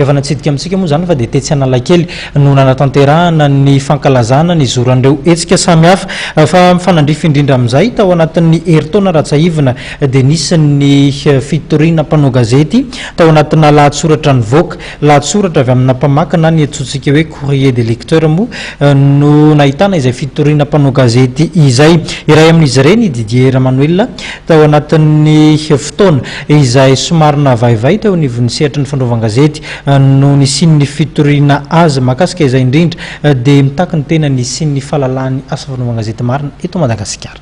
efa natsidika amintsika moa zany fa dia tetsy Analakely no nanatanterahana ny fankalazana ny zoran'ireo hetsika samihafa fa mifanandrify indrindra amin'izay tao anatin'ny herintaona Ratsaivina dia nisy ny fitoriana mpanao gazety tao anatina lahatsoratra nivoaka lahatsoratra avy amina mpamaka na ny antsointsika hoe courrier des lecteurs moa no nahitana izay fitoriana mpanao gazety izay iray amin'izy ireny Didier Manuel tao anatin'ny fotoana izay somarina vaivay teo anivon'ny sehatra ny fanaovan-gazety no nisin'ny fitoriana azy makasika izay indrindra dia mitaka ny tena nisin'ny fahalalany asa fanaovan-gazety marina eto Madagasikara.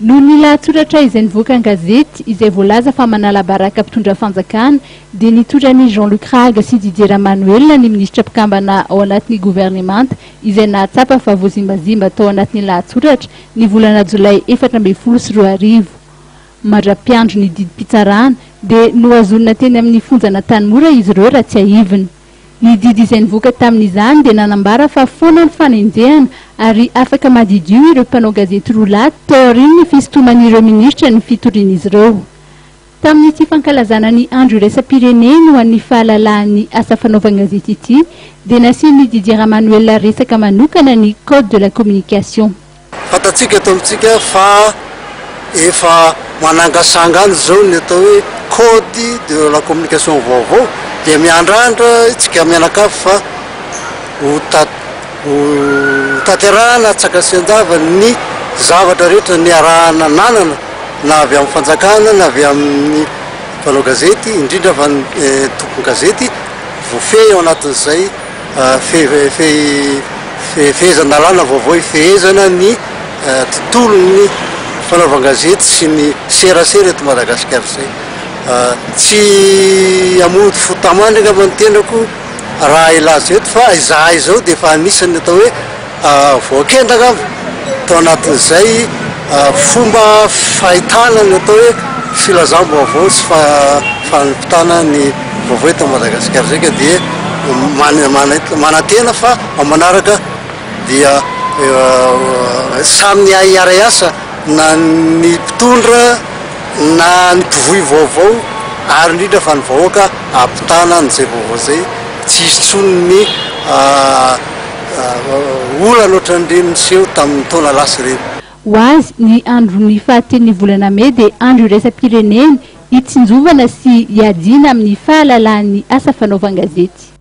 No ny lahatsoratra izay nivoaka an-gazety izay voalaza fa manala baraka mpitondra fanjakana dia nitondra ny Jean-Luc Raga sy Didier Manuel ny minisitra mpikambana ao anatin'ny gouvernemanta izay nahatsapa fa voazimbazimba tao anatin'ny lahatsoratra ny volana Jolay 2012 mandra-piandro ny didy mpitsarana dia noazonina teny amin'ny fonjana Tanimora izy ireo raha tsy aivina. Ny didy izay nivoaka tamin'izany dia nanambara fa foana ny fanenjehana ary afaka madidio ireo mpanao gazety roa lahy tao aorian'ny ny fisintoman'ireo minisitra ny fitorian'izy ireo. Tamin'ity fankalazana ny andro iraisam-pirenena ho an'ny fahalalahany asa fanaovan-gazety ity dia nasian'ny Didier Manuel resaka manokana ny code de la communication. Fatatsika eto amintsika fa efa manangasanga any zao ny atao hoe code de la communication vaovao dia miandrandra itsika mianakafy fa ho tanterahana tsakasian-java ny zavatra rehetra ny arahana nanana na avy amin'ny fanjakana na avy amin'ny mpanao gazety indrindra fa tompony gazety voafehy ao anatin'izay fehezana lalàna vaovao fehezana ny tontolon'ny fanaovan-gazety sy ny serasera eto Madagasikara zay tsy amody fotamandry nga mantenako raha ilazy eto fa izahay zao dia efa anisany atao hoe voakendraka tao anatin'izay fomba fahitana ny atao hoe filazam-baovao sy fanampitana ny vaovao eto Madagasikara zay ka dia manantena fa ao manaraka dia samy hiara asa na ny mpitondra na ny mpivohy vaovao ary indrindra fa ny vahoaka ampitana n'izay vaovao zay tsy hisy tsony ny olana ohatran'ireny niseho tamin'ny taona lasa ireny. Ho azy ny andron'ny fahatenin'ny volana May dia andro iraisam-pirenena hitsinjovana sy hiadiana amin'ny fahalalan'ny asa fanaovan-gazety.